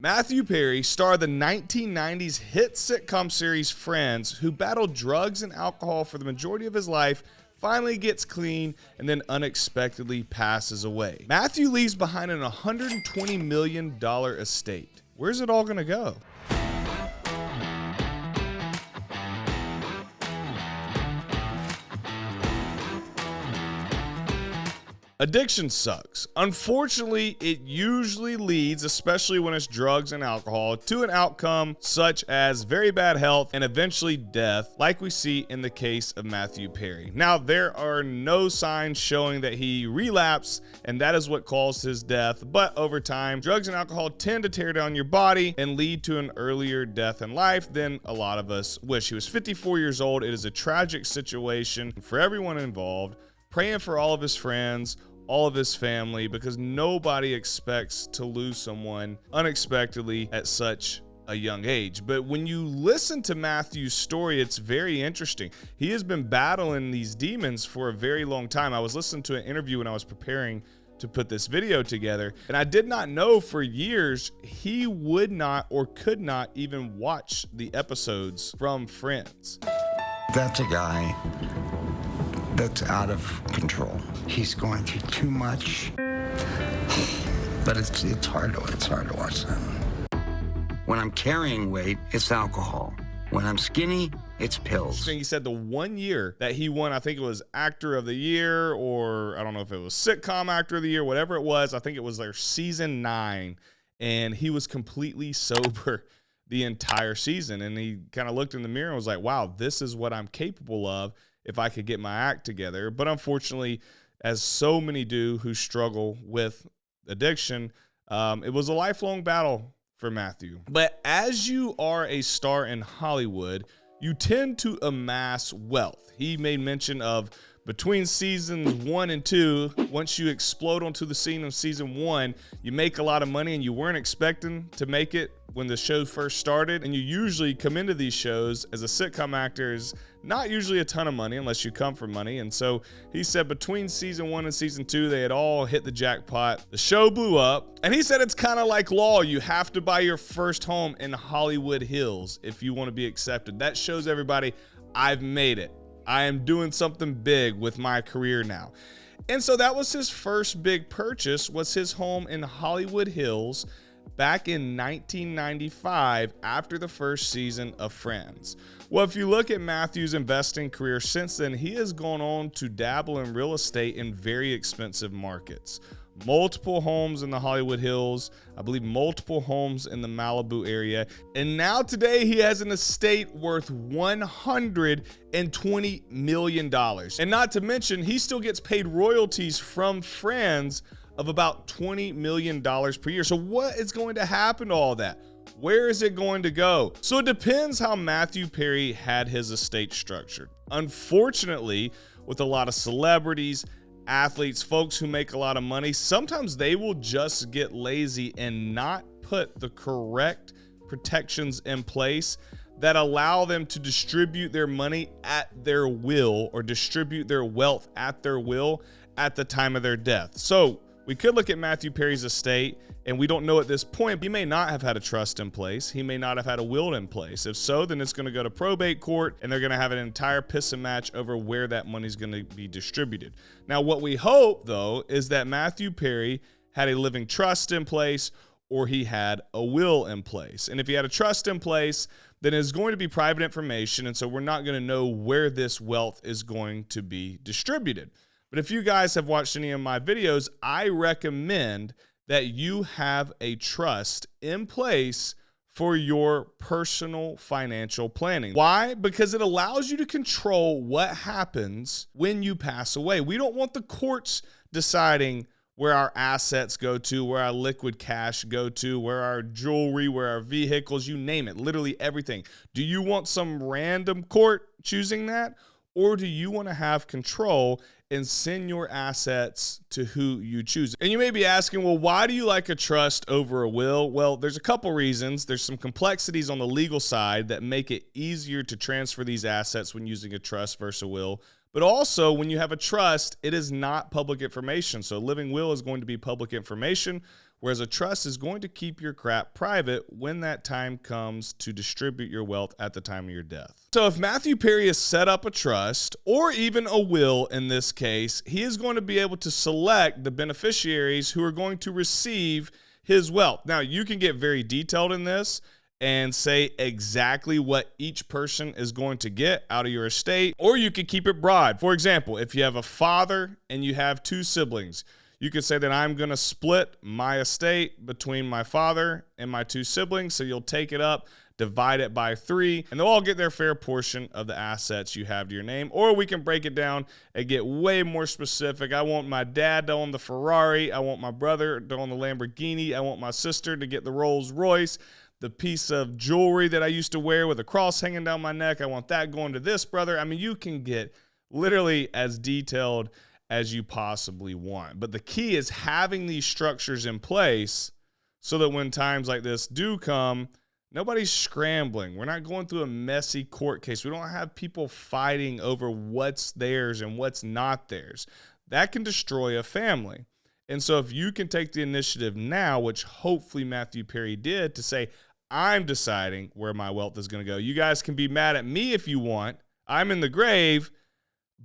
Matthew Perry, star of the 1990s hit sitcom series Friends, who battled drugs and alcohol for the majority of his life, finally gets clean and then unexpectedly passes away. Matthew leaves behind an $120 million estate. Where's it all gonna go? Addiction sucks. Unfortunately, it usually leads, especially when it's drugs and alcohol, to an outcome such as very bad health and eventually death, like we see in the case of Matthew Perry. Now, there are no signs showing that he relapsed, and that is what caused his death. But over time, drugs and alcohol tend to tear down your body and lead to an earlier death in life than a lot of us wish. He was 54 years old. It is a tragic situation for everyone involved. Praying for all of his friends, all of his family, because nobody expects to lose someone unexpectedly at such a young age. But when you listen to Matthew's story, it's very interesting. He has been battling these demons for a very long time. I was listening to an interview when I was preparing to put this video together, and I did not know for years he would not or could not even watch the episodes from Friends. That's a guy that's out of control. He's going through too much, but it's hard to watch that. When I'm carrying weight, it's alcohol. When I'm skinny, it's pills. He said the 1 year that he won, I think it was Actor of the Year, or I don't know if it was Sitcom Actor of the Year, whatever it was. I think it was their season 9, and he was completely sober the entire season. And he kind of looked in the mirror and was like, wow, this is what I'm capable of if I could get my act together. But unfortunately, as so many do who struggle with addiction, it was a lifelong battle for Matthew. But as you are a star in Hollywood, you tend to amass wealth. He made mention of between seasons 1 and 2, once you explode onto the scene of season 1, you make a lot of money and you weren't expecting to make it when the show first started. And you usually come into these shows as a sitcom actor is not usually a ton of money unless you come from money. And so he said between season 1 and season 2, they had all hit the jackpot. The show blew up. And he said it's kind of like law. You have to buy your first home in Hollywood Hills if you want to be accepted. That shows everybody I've made it. I am doing something big with my career now. And so that was his first big purchase, was his home in Hollywood Hills back in 1995 after the first season of Friends. Well, if you look at Matthew's investing career since then, he has gone on to dabble in real estate in very expensive markets. Multiple homes in the Hollywood Hills, I believe multiple homes in the Malibu area. And now today he has an estate worth $120 million. And not to mention, he still gets paid royalties from Friends of about $20 million per year. So what is going to happen to all that? Where is it going to go? So it depends how Matthew Perry had his estate structured. Unfortunately, with a lot of celebrities, athletes, folks who make a lot of money, sometimes they will just get lazy and not put the correct protections in place that allow them to distribute their money at their will, or distribute their wealth at their will at the time of their death. So we could look at Matthew Perry's estate, and we don't know at this point. He may not have had a trust in place. He may not have had a will in place. If so, then it's going to go to probate court, and they're going to have an entire piss and match over where that money is going to be distributed. Now, what we hope, though, is that Matthew Perry had a living trust in place, or he had a will in place. And if he had a trust in place, then it's going to be private information, and so we're not going to know where this wealth is going to be distributed. But if you guys have watched any of my videos, I recommend that you have a trust in place for your personal financial planning. Why? Because it allows you to control what happens when you pass away. We don't want the courts deciding where our assets go to, where our liquid cash go to, where our jewelry, where our vehicles, you name it, literally everything. Do you want some random court choosing that? Or do you want to have control and send your assets to who you choose? And you may be asking, well, why do you like a trust over a will? Well, there's a couple reasons. There's some complexities on the legal side that make it easier to transfer these assets when using a trust versus a will. But also, when you have a trust, it is not public information. So a living will is going to be public information, whereas a trust is going to keep your crap private when that time comes to distribute your wealth at the time of your death. So if Matthew Perry has set up a trust or even a will in this case, he is going to be able to select the beneficiaries who are going to receive his wealth. Now, you can get very detailed in this and say exactly what each person is going to get out of your estate, or you could keep it broad. For example, if you have a father and you have 2 siblings, you could say that I'm going to split my estate between my father and my 2 siblings. So you'll take it up, divide it by 3, and they'll all get their fair portion of the assets you have to your name. Or we can break it down and get way more specific. I want my dad to own the Ferrari. I want my brother to own the Lamborghini. I want my sister to get the Rolls Royce. The piece of jewelry that I used to wear with a cross hanging down my neck, I want that going to this brother. I mean, you can get literally as detailed as you possibly want. But the key is having these structures in place so that when times like this do come, nobody's scrambling. We're not going through a messy court case. We don't have people fighting over what's theirs and what's not theirs. That can destroy a family. And so if you can take the initiative now, which hopefully Matthew Perry did, to say, I'm deciding where my wealth is going to go. You guys can be mad at me if you want. I'm in the grave,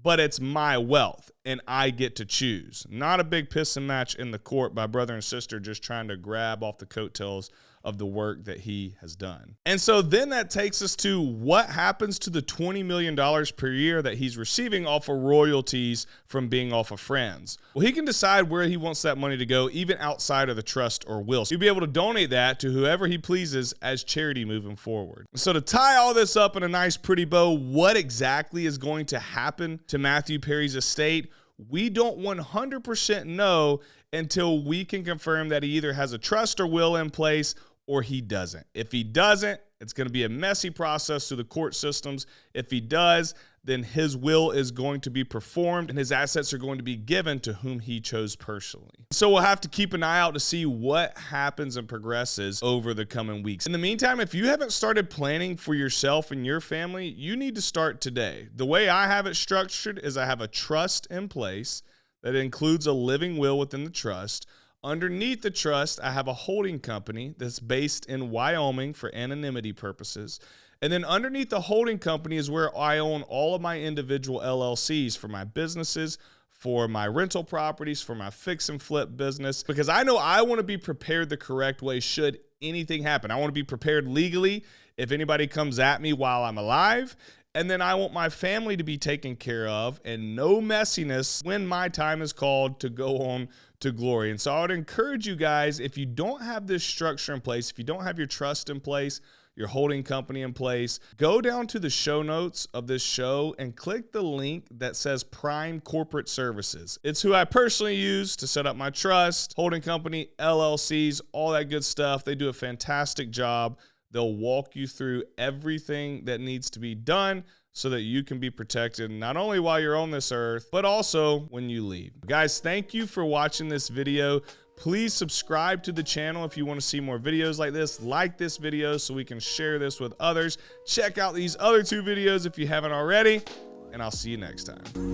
but it's my wealth and I get to choose. Not a big pissing match in the court by brother and sister just trying to grab off the coattails of the work that he has done. And so then that takes us to what happens to the $20 million per year that he's receiving off of royalties from being off of friends. Well, he can decide where he wants that money to go, even outside of the trust or will. So he'll be able to donate that to whoever he pleases as charity moving forward. So to tie all this up in a nice pretty bow, what exactly is going to happen to Matthew Perry's estate? We don't 100% know until we can confirm that he either has a trust or will in place or he doesn't. If he doesn't, it's going to be a messy process through the court systems. If he does, then his will is going to be performed and his assets are going to be given to whom he chose personally. So we'll have to keep an eye out to see what happens and progresses over the coming weeks. In the meantime, if you haven't started planning for yourself and your family, you need to start today. The way I have it structured is I have a trust in place that includes a living will within the trust. Underneath the trust, I have a holding company that's based in Wyoming for anonymity purposes. And then underneath the holding company is where I own all of my individual LLCs for my businesses, for my rental properties, for my fix and flip business, because I know I want to be prepared the correct way should anything happen. I want to be prepared legally if anybody comes at me while I'm alive. And then I want my family to be taken care of and no messiness when my time is called to go on to glory. And so I would encourage you guys, if you don't have this structure in place, if you don't have your trust in place, your holding company in place, go down to the show notes of this show and click the link that says Prime Corporate Services. It's who I personally use to set up my trust, holding company, LLCs, all that good stuff. They do a fantastic job. They'll walk you through everything that needs to be done so that you can be protected not only while you're on this earth, but also when you leave. Guys, thank you for watching this video. Please subscribe to the channel if you want to see more videos like this. Like this video so we can share this with others. Check out these other 2 videos if you haven't already, and I'll see you next time.